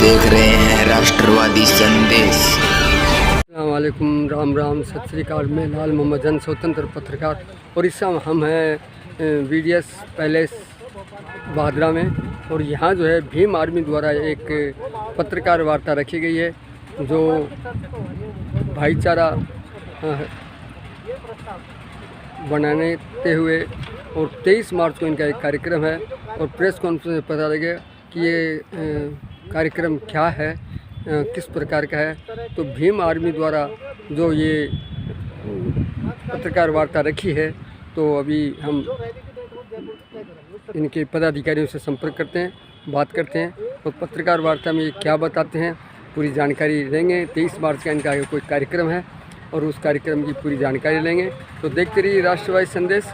देख रहे हैं राष्ट्रवादी संदेश। अस्सलामुअलैकुम, राम राम, सत श्री अकाल। मैं लाल मोहम्मद जन, स्वतंत्र पत्रकार। और इस समय हम हैं वीडीएस पैलेस भादरा में। और यहाँ जो है भीम आर्मी द्वारा एक पत्रकार वार्ता रखी गई है जो भाईचारा बनाते हुए, और 23 मार्च को इनका एक कार्यक्रम है। और प्रेस कॉन्फ्रेंस में पता लगे कि ये कार्यक्रम क्या है, किस प्रकार का है। तो भीम आर्मी द्वारा जो ये पत्रकार वार्ता रखी है, तो अभी हम इनके पदाधिकारियों से संपर्क करते हैं, बात करते हैं और पत्रकार वार्ता में ये क्या बताते हैं पूरी जानकारी लेंगे। 23 मार्च का इनका कोई कार्यक्रम है और उस कार्यक्रम की पूरी जानकारी लेंगे। तो देखते रहिए राष्ट्रवादी संदेश।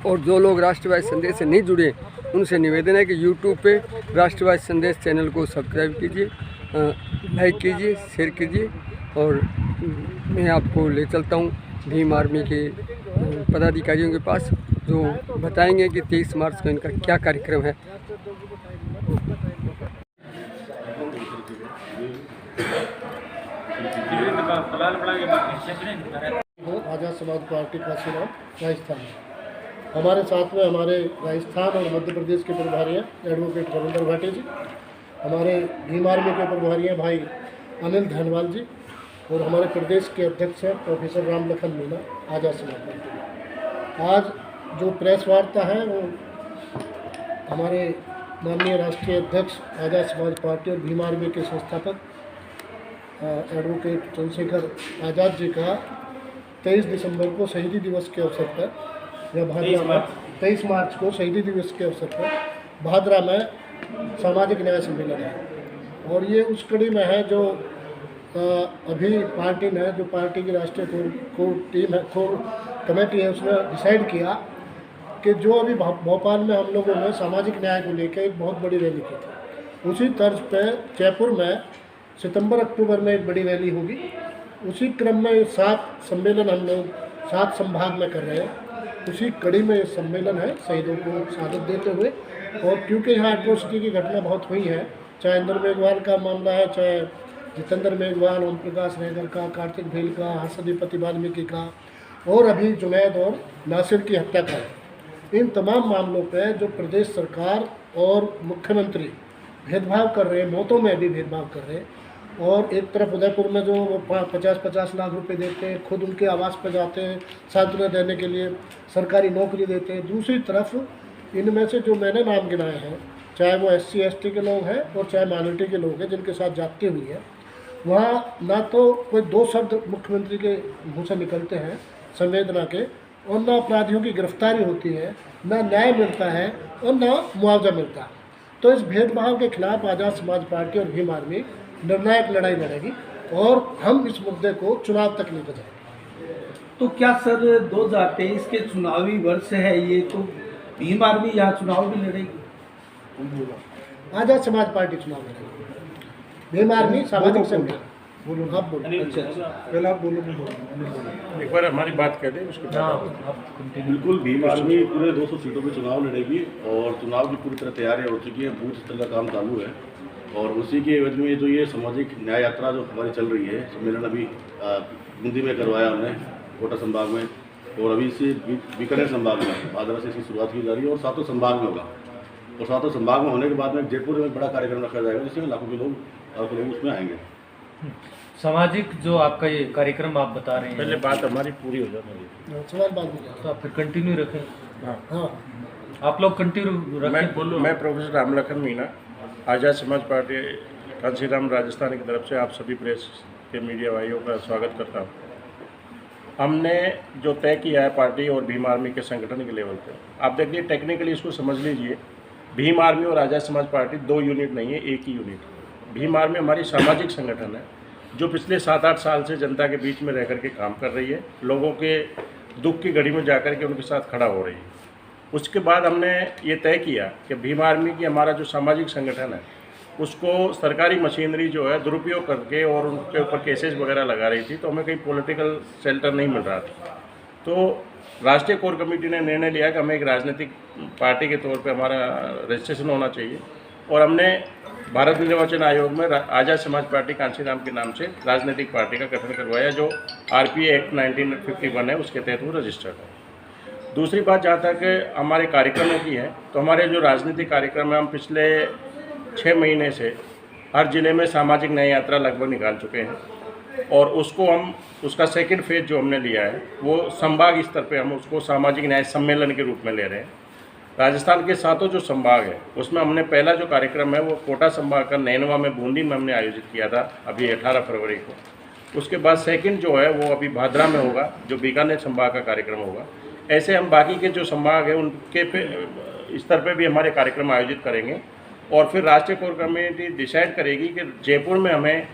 और जो लोग राष्ट्रवादी संदेश से नहीं जुड़े उनसे निवेदन है कि यूट्यूब पे राष्ट्रवादी संदेश चैनल को सब्सक्राइब कीजिए, लाइक कीजिए, शेयर कीजिए। और मैं आपको ले चलता हूँ भीम आर्मी के पदाधिकारियों के पास, जो बताएंगे कि 23 मार्च को इनका क्या कार्यक्रम है। आज़ाद समाज पार्टी का चुनाव राजस्थान में। हमारे साथ में हमारे राजस्थान और मध्य प्रदेश के प्रभारी हैं एडवोकेट रविंद्र भाटी जी, हमारे भीम आर्मी के प्रभारी हैं भाई अनिल धनवाल जी, और हमारे प्रदेश के अध्यक्ष हैं प्रोफेसर राम लखन मीणा आज़ाद समाज पार्टी। आज जो प्रेस वार्ता है वो हमारे माननीय राष्ट्रीय अध्यक्ष आज़ाद समाज पार्टी और भीम आर्मी के संस्थापक एडवोकेट चंद्रशेखर आज़ाद जी का 23 दिसंबर को शहीदी दिवस के अवसर पर, या भादरा में 23 मार्च को शहीदी दिवस के अवसर पर भादरा में सामाजिक न्याय सम्मेलन है। और ये उस कड़ी में है जो अभी पार्टी ने, जो पार्टी की राष्ट्रीय कोर टीम है, कोर कमेटी है, उसने डिसाइड किया कि जो अभी भोपाल में हम लोगों ने सामाजिक न्याय को लेकर एक बहुत बड़ी रैली की थी, उसी तर्ज पर जयपुर में सितंबर अक्टूबर में एक बड़ी रैली होगी। उसी क्रम में 7 सम्मेलन हम लोग 7 संभाग में कर रहे हैं। उसी कड़ी में ये सम्मेलन है शहीदों को शहादत देते हुए। और क्योंकि यहाँ एट्रोसिटी की घटना बहुत हुई है, चाहे इंद्र मेघवाल का मामला है, चाहे जितेंद्र मेघवाल, ओम प्रकाश रेगर का, कार्तिक भेल का, हर्षदीपति वाल्मीकि का, और अभी जुनैद और नासिर की हत्या का है। इन तमाम मामलों पर जो प्रदेश सरकार और मुख्यमंत्री भेदभाव कर रहे हैं, मौतों में भी भेदभाव कर रहे हैं। और एक तरफ उदयपुर में जो वो 50-50 लाख रुपए देते हैं, खुद उनके आवास पर जाते हैं सांत्वना देने के लिए, सरकारी नौकरी देते हैं। दूसरी तरफ इनमें से जो मैंने नाम गिनाए हैं, चाहे वो SC ST के लोग हैं और चाहे माइनॉरिटी के लोग हैं जिनके साथ जाती हुई है, वहाँ ना तो कोई 2 शब्द मुख्यमंत्री के मुँह से निकलते हैं संवेदना के, और ना अपराधियों की गिरफ्तारी होती है, ना न्याय मिलता है और ना मुआवजा मिलता है। तो इस भेदभाव के खिलाफ आज़ाद समाज पार्टी और भीम आर्मी निर्णायक लड़ाई लड़ेगी और हम इस मुद्दे को चुनाव तक लेकर जाएंगे। तो क्या सर 2023 के चुनावी वर्ष है ये, तो भीम आर्मी यहाँ चुनाव भी लड़ेगी? आज़ाद समाज पार्टी चुनाव लड़ेगी, भीम आर्मी सामाजिक संगठन। आप बोलो। अच्छा, पहले आप बोलो। एक बार हमारी बात कर दें उसके बाद। बिल्कुल, भीम आर्मी पूरे 200 सीटों पे चुनाव लड़ेगी और चुनाव की पूरी तरह तैयारियां हो चुकी है, बूथ स्तर का काम चालू है। और उसी के एवज में जो ये सामाजिक न्याय यात्रा जो हमारी चल रही है, सम्मेलन अभी बूंदी में करवाया हमने, कोटा संभाग में, और अभी से बीकानेर संभाग में भादरा से इसकी शुरुआत की जा रही है और 7 संभाग में होगा। और 7 संभाग में होने के बाद में जयपुर में बड़ा कार्यक्रम रखा जाएगा जिसमें लाखों के लोग उसमें आएंगे। सामाजिक जो आपका ये कार्यक्रम आप बता रहे हैं, पहले बात हमारी पूरी हो जाए, सवाल बाद में। तो आप फिर कंटिन्यू रखें। हाँ, आप लोग कंटिन्यू रखें। मैं प्रोफेसर राम लखन मीणा आज़ाद समाज पार्टी कांसीराम राजस्थान की तरफ से आप सभी प्रेस के मीडिया भाइयों का स्वागत करता हूँ। हमने जो तय किया है पार्टी और भीम आर्मी के संगठन के लेवल पे, आप देखिए टेक्निकली इसको समझ लीजिए, भीम आर्मी और आज़ाद समाज पार्टी 2 यूनिट नहीं है, एक ही यूनिट। भीम आर्मी हमारी सामाजिक संगठन है जो पिछले 7-8 साल से जनता के बीच में रह कर के काम कर रही है, लोगों के दुख की घड़ी में जा कर के उनके साथ खड़ा हो रही है। उसके बाद हमने ये तय किया कि भीम आर्मी की हमारा जो सामाजिक संगठन है उसको सरकारी मशीनरी जो है दुरुपयोग करके और उनके ऊपर केसेस वगैरह लगा रही थी, तो हमें कहीं पॉलिटिकल शेल्टर नहीं मिल रहा था। तो राष्ट्रीय कोर कमेटी ने निर्णय लिया कि हमें एक राजनीतिक पार्टी के तौर पे हमारा रजिस्ट्रेशन होना चाहिए। और हमने भारत निर्वाचन आयोग में आज़ाद समाज पार्टी कांशीराम के नाम से राजनीतिक पार्टी का गठन करवाया, जो RPA एक्ट 1951 है उसके तहत वो रजिस्टर्ड है। दूसरी बात, जहाँ तक हमारे कार्यक्रमों की है, तो हमारे जो राजनीतिक कार्यक्रम है, हम पिछले 6 महीने से हर ज़िले में सामाजिक न्याय यात्रा लगभग निकाल चुके हैं और उसका सेकंड फेज जो हमने लिया है वो संभाग स्तर पे हम उसको सामाजिक न्याय सम्मेलन के रूप में ले रहे हैं। राजस्थान के 7 जो संभाग है उसमें हमने पहला जो कार्यक्रम है वो कोटा संभाग का नैनवा में बूंदी में हमने आयोजित किया था अभी 18 फरवरी को। उसके बाद सेकंड जो है वो अभी भादरा में होगा, जो बीकानेर संभाग का कार्यक्रम होगा। ऐसे हम बाकी के जो संभाग है उनके स्तर पे भी हमारे कार्यक्रम आयोजित करेंगे और फिर राष्ट्रीय कोर कमेटी डिसाइड करेगी कि जयपुर में हमें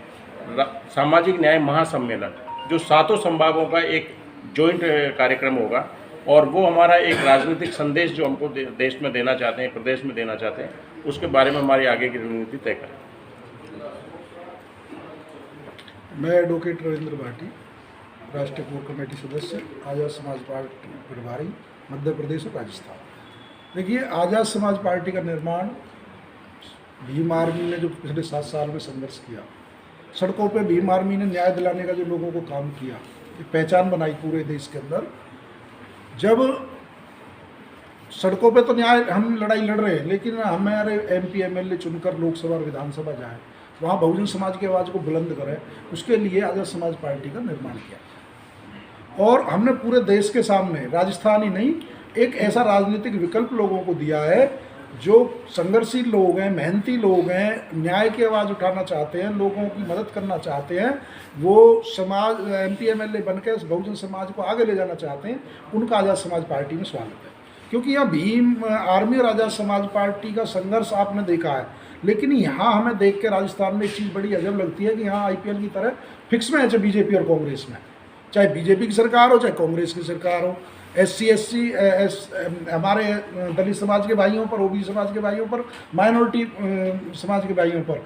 सामाजिक न्याय महासम्मेलन, जो 7 संभागों का एक जॉइंट कार्यक्रम होगा और वो हमारा एक राजनीतिक संदेश जो हमको देश में देना चाहते हैं, प्रदेश में देना चाहते हैं, उसके बारे में हमारी आगे की रणनीति तय करें। मैं एडवोकेट रविंद्र भाटी, राष्ट्रीय कोर कमेटी सदस्य, आज़ाद समाज पार्टी प्रभारी, मध्य प्रदेश और राजस्थान। देखिए, आज़ाद समाज पार्टी का निर्माण भीम आर्मी ने जो पिछले 7 साल में संघर्ष किया, सड़कों पे भीम आर्मी ने न्याय दिलाने का जो लोगों को काम किया, एक पहचान बनाई पूरे देश के अंदर। जब सड़कों पे तो न्याय हम लड़ाई लड़ रहे हैं, लेकिन हमारे MP MLA चुनकर लोकसभा और विधानसभा जाए, वहाँ बहुजन समाज की आवाज़ को बुलंद करें, उसके लिए आज़ाद समाज पार्टी का निर्माण किया। और हमने पूरे देश के सामने, राजस्थान ही नहीं, एक ऐसा राजनीतिक विकल्प लोगों को दिया है जो संघर्षशील लोग हैं, मेहनती लोग हैं, न्याय की आवाज़ उठाना चाहते हैं, लोगों की मदद करना चाहते हैं, वो समाज MP MLA बनकर बहुजन समाज को आगे ले जाना चाहते हैं, उनका आज़ाद समाज पार्टी में स्वागत है। क्योंकि यहाँ भीम आर्मी और आज़ाद समाज पार्टी का संघर्ष आपने देखा है, लेकिन यहाँ हमें देख के राजस्थान में एक चीज़ बड़ी अजब लगती है कि यहाँ IPL की तरह फिक्स मैच है BJP और कांग्रेस में, चाहे BJP की सरकार हो चाहे कांग्रेस की सरकार हो। SC SC हमारे दलित समाज के भाइयों पर, OBC समाज के भाइयों पर, माइनॉरिटी समाज के भाइयों पर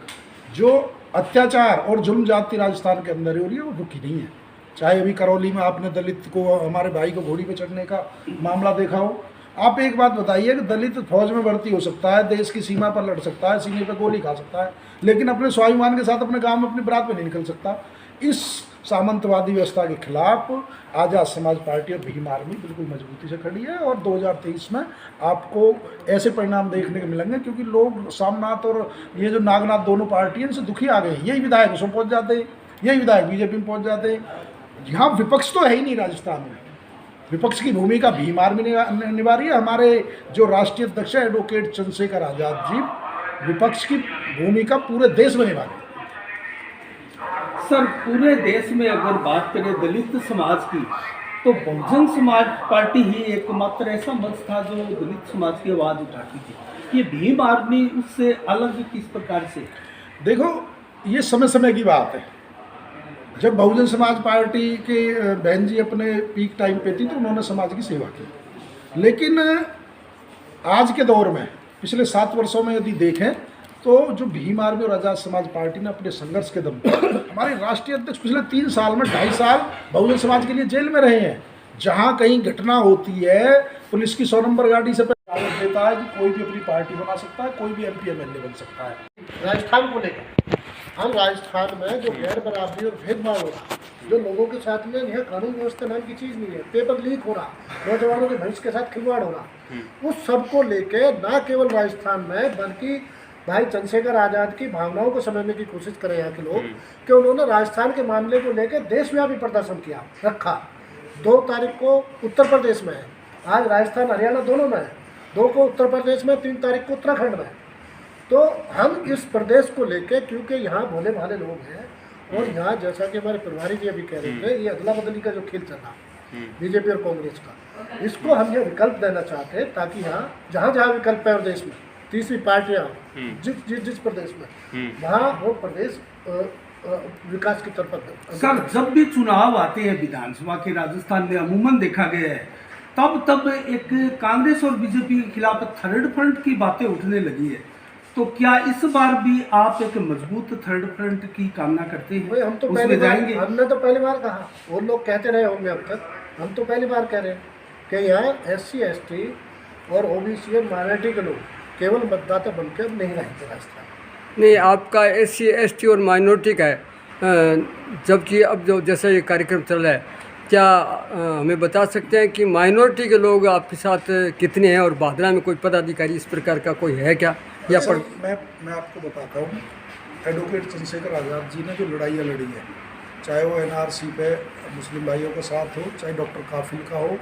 जो अत्याचार और जुल्म जाति राजस्थान के अंदर हो रही है वो रुकी नहीं है। चाहे अभी करौली में आपने दलित को, हमारे भाई को घोड़ी पे चढ़ने का मामला देखा हो। आप एक बात बताइए कि दलित फौज में भर्ती हो सकता है, देश की सीमा पर लड़ सकता है, सीने पर गोली खा सकता है, लेकिन अपने स्वाभिमान के साथ अपने गाँव में अपनी बारात में नहीं निकल सकता। इस सामंतवादी व्यवस्था के खिलाफ आज़ाद समाज पार्टी और भीम आर्मी बिल्कुल मजबूती से खड़ी है और 2023 में आपको ऐसे परिणाम देखने को मिलेंगे, क्योंकि लोग सामनाथ और ये जो नागनाथ दोनों पार्टी हैं इनसे दुखी आ गए। यही विधायक उसमें पहुँच जाते हैं, यही विधायक BJP में पहुँच जाते हैं। यहाँ विपक्ष तो है ही नहीं राजस्थान में, विपक्ष की भूमिका भीम आर्मी निभा रही है। हमारे जो राष्ट्रीय अध्यक्ष है एडवोकेट चंद्रशेखर आज़ाद जी विपक्ष की भूमिका पूरे देश में निभा रहे हैं। सर, पूरे देश में अगर बात करें दलित समाज की, तो बहुजन समाज पार्टी ही एकमात्र ऐसा मंच था जो दलित समाज की आवाज़ उठाती थी। ये भीम आर्मी उससे अलग किस प्रकार से? देखो, ये समय समय की बात है। जब बहुजन समाज पार्टी के बहन जी अपने पीक टाइम पे थी तो उन्होंने समाज की सेवा की, लेकिन आज के दौर में पिछले 7 वर्षों में यदि देखें तो जो भीम आर्मी और आज़ाद समाज पार्टी ने अपने संघर्ष के दम पर, हमारे राष्ट्रीय अध्यक्ष पिछले 3 साल में 2.5 साल बहुजन समाज के लिए जेल में रहे हैं। जहां कहीं घटना होती है पुलिस की 100 नंबर गाड़ी से दावत देता है कि कोई भी अपनी पार्टी बना सकता है, कोई भी MP MLA बन सकता है। राजस्थान को लेकर हम राजस्थान में जो गैर बराबरी और भेदभाव हो रहा, जो लोगों के साथ में यह कानून व्यवस्था नाम की चीज़ नहीं है, पेपर लीक हो रहा, नौजवानों के भविष्य के साथ खिलवाड़ हो रहा, उस सबको लेके न केवल राजस्थान में बल्कि भाई चंद्रशेखर आज़ाद की भावनाओं को समझने की कोशिश करें यहाँ के लोग कि उन्होंने राजस्थान के मामले को लेकर देशव्यापी प्रदर्शन किया रखा। 2 तारीख को उत्तर प्रदेश में है, आज राजस्थान हरियाणा दोनों में है, 2 को उत्तर प्रदेश में, 3 तारीख को उत्तराखंड में। तो हम इस प्रदेश को लेकर, क्योंकि यहाँ भोले भाले लोग हैं और यहाँ जैसा कि हमारे प्रभारी जी अभी कह रहे थे, ये अदला बदली का जो खेल चल रहा BJP और कांग्रेस का, इसको हम ये विकल्प देना चाहते हैं ताकि यहाँ जहाँ जहाँ विकल्प है और देश में तीसरी पार्टियाँ जिस प्रदेश में वहाँ वो प्रदेश विकास की तरफ। सर, जब भी चुनाव आते हैं विधानसभा के राजस्थान में अमूमन देखा गया है, तब एक कांग्रेस और BJP के खिलाफ थर्ड फ्रंट की बातें उठने लगी है। तो क्या इस बार भी आप एक मजबूत थर्ड फ्रंट की कामना करते हैं? हम तो पहली बार, हमने तो पहली बार कहा, वो लोग कहते रहे होंगे अब तक, हम तो पहली बार कह रहे हैं कि यहाँ SC ST और OBC और माइनॉरिटी के लोग केवल मतदाता बनकर अब नहीं रहेंगे राजस्थान। नहीं, आपका SC ST और माइनॉरिटी का है, जबकि अब जो जैसा ये कार्यक्रम चल रहा है, क्या हमें बता सकते हैं कि माइनॉरिटी के लोग आपके साथ कितने हैं और भादरा में कोई पदाधिकारी इस प्रकार का कोई है क्या? या सर, मैं आपको बताता हूँ, एडवोकेट चंद्रशेखर आज़ाद जी ने जो लड़ाइयाँ लड़ी हैं, चाहे वो NRC पे मुस्लिम भाइयों के साथ हो, चाहे डॉक्टर काफिल का हो,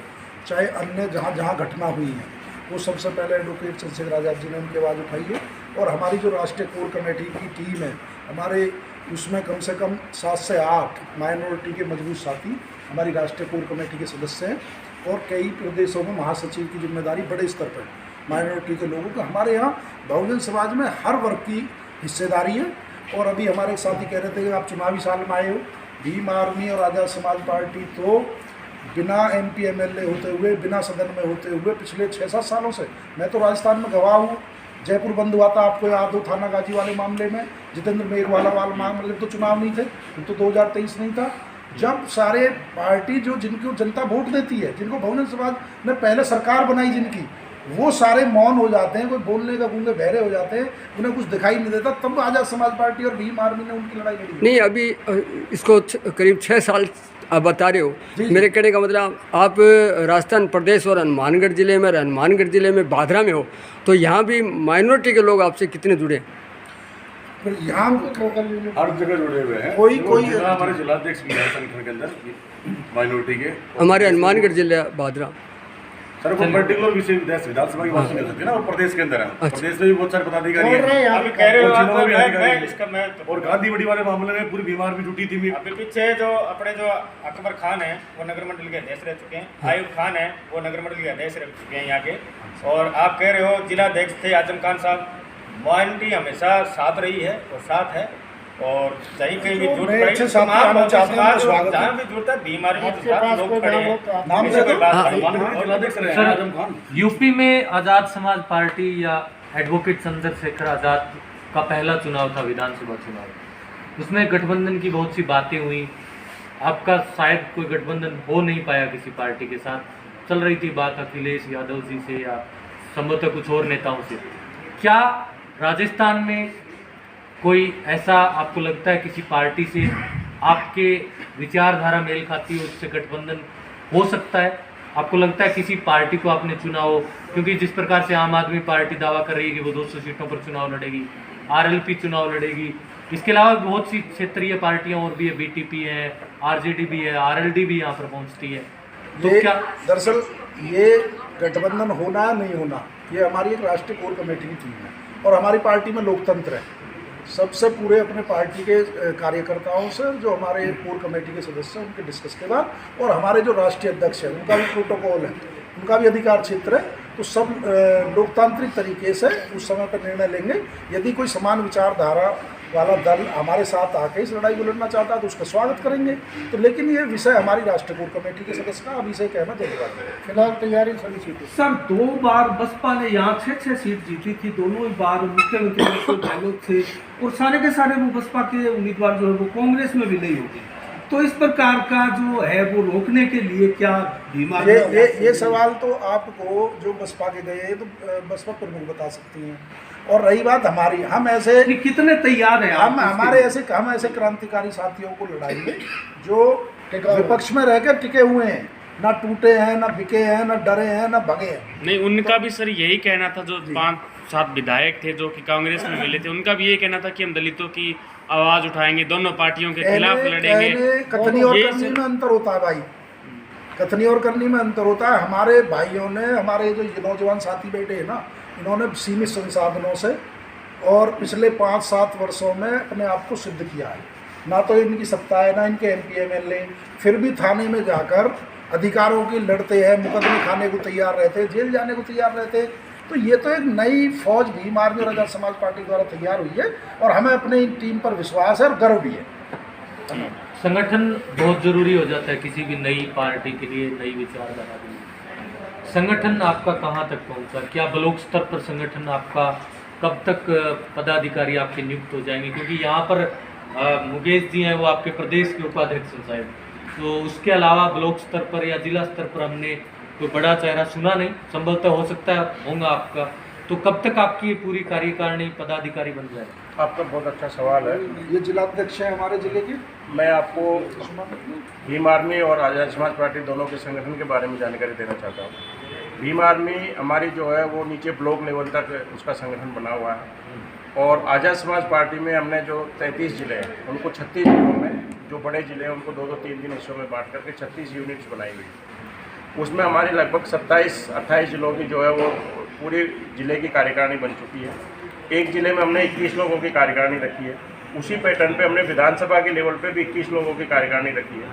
चाहे अन्य जहाँ जहाँ घटना हुई है, वो सबसे पहले एडवोकेट चंद्रशेखर आज़ाद जी ने उनकी आवाज़ उठाई है। और हमारी जो राष्ट्रीय कोर कमेटी की टीम है, हमारे उसमें कम से कम 7 से 8 माइनॉरिटी के मजबूत साथी हमारी राष्ट्रीय कोर कमेटी के सदस्य हैं, और कई प्रदेशों में महासचिव की जिम्मेदारी बड़े स्तर पर माइनॉरिटी के लोगों को। हमारे यहाँ बहुजन समाज में हर वर्ग की हिस्सेदारी है। और अभी हमारे एक साथी कह रहे थे कि आप चुनावी साल में आए हो, भीम आर्मी और आज़ाद समाज पार्टी तो बिना MP MLA होते हुए, बिना सदन में होते हुए पिछले 6-7 सालों से, मैं तो राजस्थान में गवाह हूँ, जयपुर बंद हुआ था, आपको याद हो, थाना गाजी वाले मामले में, जितेंद्र मेघवाला वाले मामले में तो चुनाव नहीं थे, तो 2023 नहीं था, जब सारे पार्टी जो जिनको जनता वोट देती है, जिनको बहुजन समाज ने पहले सरकार बनाई जिनकी, वो सारे मौन हो जाते हैं, कोई बोलने का गूंगे बहरे हो जाते हैं, उन्हें कुछ दिखाई नहीं देता, तब आज़ाद समाज पार्टी और भीम आर्मी ने उनकी लड़ाई लड़ी। नहीं, अभी इसको करीब 6 साल आप बता रहे हो। मेरे कहने का मतलब, आप राजस्थान प्रदेश और हनुमानगढ़ ज़िले में, हनुमानगढ़ ज़िले में भादरा में हो, तो यहाँ भी माइनॉरिटी के लोग आपसे कितने जुड़े? यहाँ हर जगह जुड़े हुए हैं। कोई हमारे जिलाध्यक्ष भी है संगठन के अंदर माइनॉरिटी के, हमारे हनुमानगढ़ जिला भादरा। सर वो पर्टिकुलर विषय विधानसभा की बात नहीं हो सकती ना, वो प्रदेश के अंदर है। प्रदेश में भी बहुत सारे पदाधिकारी हैं, अभी कह रहे हो आप, और गांधी बड़ी वाले मामले में पूरी बीमार भी जुटी थी। अभी पीछे जो अपने जो अकबर खान है वो नगर मंडल के अध्यक्ष रह चुके हैं, आयुब खान है वो नगर मंडल के अध्यक्ष रह चुके हैं यहाँ के, और आप कह रहे हो जिलाध्यक्ष थे आजम खान साहब। माइनॉरिटी हमेशा साथ रही है और साथ है, और सही कहीं भी जुट पड़ी जहाँ भी जुड़ता है बीमारी में लोग खड़े हैं। यूपी में आज़ाद समाज पार्टी या एडवोकेट चंद्रशेखर आज़ाद का पहला चुनाव था, विधानसभा चुनाव, उसमें गठबंधन की बहुत सी बातें हुई, आपका शायद कोई गठबंधन हो नहीं पाया किसी पार्टी के साथ, चल रही थी बात अखिलेश यादव जी से या संभवतः कुछ और नेताओं से। क्या राजस्थान में कोई ऐसा आपको लगता है किसी पार्टी से आपके विचारधारा मेल खाती है, उससे गठबंधन हो सकता है? आपको लगता है किसी पार्टी को आपने चुना हो? क्योंकि जिस प्रकार से आम आदमी पार्टी दावा कर रही है कि वो 200 सीटों पर चुनाव लड़ेगी, RLP चुनाव लड़ेगी, इसके अलावा बहुत सी क्षेत्रीय पार्टियां और भी है, BTP है, RJD भी है, RLD भी यहाँ पर पहुँचती है, तो क्या दरअसल ये गठबंधन होना या नहीं होना, ये हमारी एक राष्ट्रीय कोर कमेटी की टीम है, और हमारी पार्टी में लोकतंत्र है। सबसे पूरे अपने पार्टी के कार्यकर्ताओं से, जो हमारे कोर कमेटी के सदस्य हैं, उनके डिस्कस के बाद, और हमारे जो राष्ट्रीय अध्यक्ष हैं उनका भी प्रोटोकॉल है, उनका भी अधिकार क्षेत्र है, तो सब लोकतांत्रिक तरीके से उस समय पर निर्णय लेंगे। यदि कोई समान विचारधारा वाला दल हमारे साथ आके इस लड़ाई को लड़ना चाहता है तो उसका स्वागत करेंगे। तो लेकिन ये विषय हमारी राष्ट्रीय कोर कमेटी के सदस्य का अभी से कहना जल्दबाजी है। फिलहाल तैयारी सभी सीटें। सर 2 बार बसपा ने यहाँ 6-6 सीट जीती थी, दोनों ही बार मुख्यमंत्री अशोक गहलोत थे, और सारे के सारे वो बसपा के उम्मीदवार जो है वो कांग्रेस में भी नहीं होते। तो इस प्रकार का जो है वो रोकने के लिए क्या बीमारी? ये सवाल तो आपको जो बसपा के गए तो बसपा प्रमुख बता सकती हैं। और रही बात हमारी, हम ऐसे कितने तैयार हैं हम ऐसे क्रांतिकारी साथियों को लड़ाएंगे जो विपक्ष में रहकर टिके हुए हैं, ना टूटे हैं, ना बिके हैं, ना डरे हैं, ना भगे हैं। नहीं, उनका भी सर यही कहना था, जो 5-7 विधायक थे जो कि कांग्रेस में मिले थे, उनका भी यही कहना था कि हम दलितों की आवाज़ उठाएंगे, दोनों पार्टियों के खिलाफ लड़ेंगे। कथनी और करनी में अंतर होता है भाई, कथनी और करनी में अंतर होता है। हमारे भाइयों ने, हमारे जो नौजवान साथी बैठे हैं ना, इन्होंने सीमित संसाधनों से और पिछले 5-7 वर्षों में अपने आप को सिद्ध किया है। ना तो इनकी सत्ता है, ना इनके MP MLA, फिर भी थाने में जाकर अधिकारों की लड़ते हैं, मुकदमे खाने को तैयार रहते, जेल जाने को तैयार रहते। तो ये तो एक नई फौज भीम आर्मी और आज़ाद समाज पार्टी द्वारा तैयार हुई है, और हमें अपनी टीम पर विश्वास है और गर्व भी है। संगठन बहुत ज़रूरी हो जाता है किसी भी नई पार्टी के लिए, नई विचारधारा के लिए। संगठन आपका कहाँ तक पहुँचा? क्या ब्लॉक स्तर पर संगठन आपका, कब तक पदाधिकारी आपके नियुक्त हो जाएंगे? क्योंकि यहाँ पर मुकेश जी हैं, वो आपके प्रदेश के उपाध्यक्ष हैं शायद, तो उसके अलावा ब्लॉक स्तर पर या जिला स्तर पर हमने कोई बड़ा चेहरा सुना नहीं, संभवतः हो सकता है होगा आपका। तो कब तक आपकी पूरी कार्यकारिणी पदाधिकारी बन जाए? आपका बहुत अच्छा सवाल है। ये जिलाध्यक्ष है हमारे जिले के। मैं आपको भीम आर्मी और आज़ाद समाज पार्टी दोनों के संगठन के बारे में जानकारी देना चाहता हूँ। भीम आर्मी हमारी जो है वो नीचे ब्लॉक लेवल तक उसका संगठन बना हुआ है और आज़ाद समाज पार्टी में हमने जो 33 ज़िले हैं उनको 36 जिलों में, जो बड़े ज़िले हैं उनको 2-2, 3-3 हिस्सों में बांट करके 36 यूनिट्स बनाई हुई है। उसमें हमारी लगभग 27-28 जिलों की जो है वो पूरे ज़िले की कार्यकारिणी बन चुकी है। एक ज़िले में हमने 21 लोगों की कार्यकारिणी रखी है। उसी पैटर्न पे हमने विधानसभा के लेवल पे भी 21 लोगों की कार्यकारिणी रखी है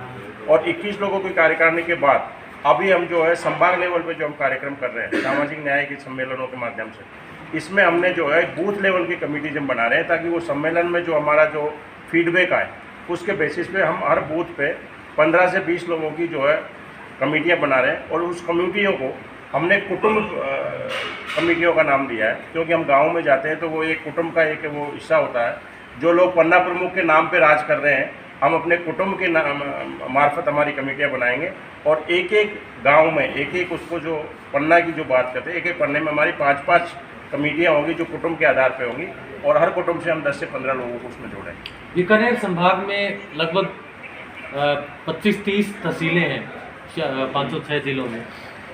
और 21 लोगों की कार्यकारिणी के बाद अभी हम जो है संभाग लेवल पे जो हम कार्यक्रम कर रहे हैं सामाजिक न्याय के सम्मेलनों के माध्यम से, इसमें हमने जो है बूथ लेवल की कमेटी जब बना रहे हैं ताकि वो सम्मेलन में जो हमारा जो फीडबैक आए उसके बेसिस पे हम हर बूथ पे 15 से 20 लोगों की जो है कमेटियाँ बना रहे हैं और उस कमेटियों को हमने कुटुंब कमेटियों का नाम दिया है क्योंकि हम गाँव में जाते हैं तो वो एक कुटुंब का एक वो हिस्सा होता है। जो लोग पन्ना प्रमुख के नाम पे राज कर रहे हैं हम अपने कुटुंब के मार्फत हमारी कमेटियाँ बनाएंगे और एक एक गांव में एक एक उसको जो पन्ना की जो बात करते हैं एक एक पन्ने में हमारी 5-5 कमेटियाँ होंगी जो कुटुंब के आधार पे होंगी और हर कुटुंब से हम 10 से 15 लोगों को उसमें जोड़ेंगे। बीकानेर संभाग में लगभग 25-30 तहसीलें हैं 506 जिलों में।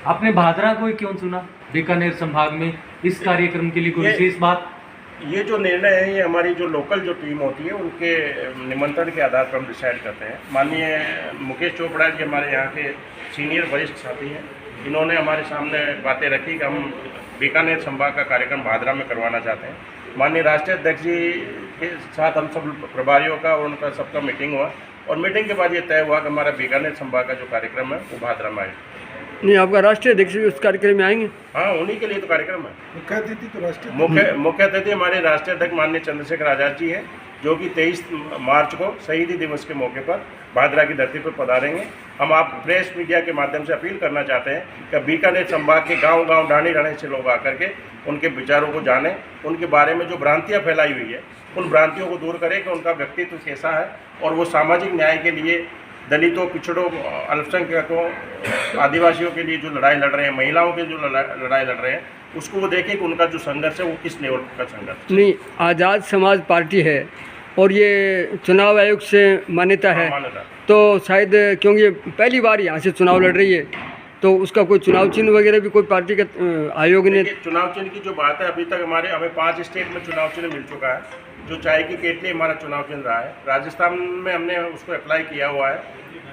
आपने भादरा को ही क्यों चुना बीकानेर संभाग में इस कार्यक्रम के लिए? कोई विशेष बात? ये जो निर्णय है ये हमारी जो लोकल जो टीम होती है उनके निमंत्रण के आधार पर हम डिसाइड करते हैं। माननीय मुकेश चोपड़ा जी हमारे यहाँ के सीनियर वरिष्ठ साथी हैं, इन्होंने हमारे सामने बातें रखी कि हम बीकानेर संभाग का कार्यक्रम भादरा में करवाना चाहते हैं। माननीय राष्ट्रीय अध्यक्ष जी के साथ हम सब प्रभारियों का और उनका सबका मीटिंग हुआ और मीटिंग के बाद ये तय हुआ कि हमारा बीकानेर संभाग का जो कार्यक्रम है वो भादरा में आएगा। नहीं, आपका राष्ट्रीय अध्यक्ष भी उस कार्यक्रम में आएंगे? हाँ, उन्हीं के लिए तो कार्यक्रम है। मुख्य अतिथि हमारे राष्ट्रीय अध्यक्ष माननीय चंद्रशेखर आज़ाद जी हैं जो कि 23 मार्च को शहीदी दिवस के मौके पर भादरा की धरती पर पधारेंगे। हम आप प्रेस मीडिया के माध्यम से अपील करना चाहते हैं कि बीकानेर संभाग के गांव-गांव ढाणी से लोग आकर के उनके विचारों को जानें, उनके बारे में जो भ्रांतियाँ फैलाई हुई है उन भ्रांतियों को दूर करें कि उनका व्यक्तित्व कैसा है और वो सामाजिक न्याय के लिए दलितों, पिछड़ों, अल्पसंख्यकों, आदिवासियों के लिए जो लड़ाई लड़ रहे हैं, महिलाओं के जो लड़ाई लड़ रहे हैं उसको वो देखें कि उनका जो संघर्ष है वो किस लेवल का संघर्ष। नहीं, आज़ाद समाज पार्टी है और ये चुनाव आयोग से मान्यता है तो शायद क्योंकि पहली बार यहाँ से चुनाव लड़ रही है तो उसका कोई चुनाव चिन्ह वगैरह भी कोई पार्टी का आयोग ने? चुनाव चिन्ह की जो बात है अभी तक हमें 5 स्टेट में चुनाव चिन्ह मिल चुका है। जो चाय की केटली हमारा चुनाव चिन्ह रहा है, राजस्थान में हमने उसको अप्लाई किया हुआ है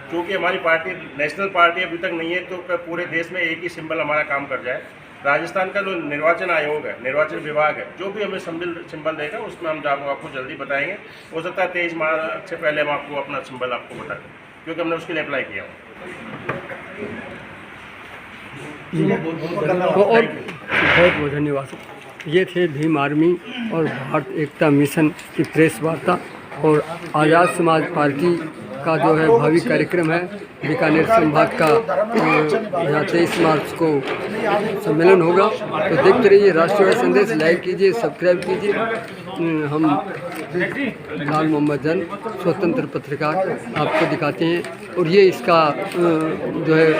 क्योंकि हमारी पार्टी नेशनल पार्टी अभी तक नहीं है तो पूरे देश में एक ही सिंबल हमारा काम कर जाए। राजस्थान का जो निर्वाचन आयोग है, निर्वाचन विभाग है, जो भी हमें सिंबल देगा उसमें हम आपको जल्दी बताएंगे। हो सकता है 23 मार्च से पहले हम आपको अपना सिंबल आपको बता दें क्योंकि हमने उसके लिए अप्लाई किया और बहुत बहुत धन्यवाद। ये थे भीम आर्मी और भारत एकता मिशन की प्रेस वार्ता और आज़ाद समाज पार्टी का जो है भावी कार्यक्रम है बीकानेर संभाग का 23 मार्च को सम्मेलन होगा। तो देखते रहिए राष्ट्रवादी संदेश, लाइक कीजिए, सब्सक्राइब कीजिए। हम लाल मोहम्मद जन स्वतंत्र पत्रकार आपको दिखाते हैं और ये इसका जो है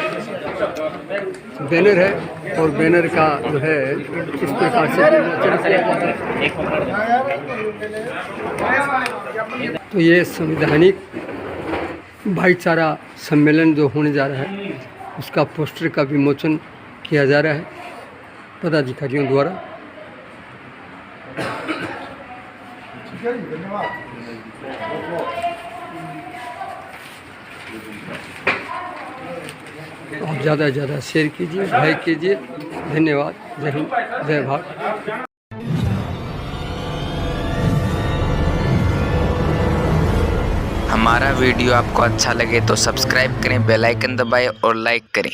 बैनर है और बैनर का जो है इस प्रकार से तो ये संवैधानिक भाईचारा सम्मेलन जो होने जा रहा है उसका पोस्टर का विमोचन किया जा रहा है पदाधिकारियों द्वारा। आप ज़्यादा से ज़्यादा शेयर कीजिए, लाइक कीजिए। धन्यवाद। जय हिंद, जय भारत। हमारा वीडियो आपको अच्छा लगे तो सब्सक्राइब करें, बेल आइकन दबाएं और लाइक करें।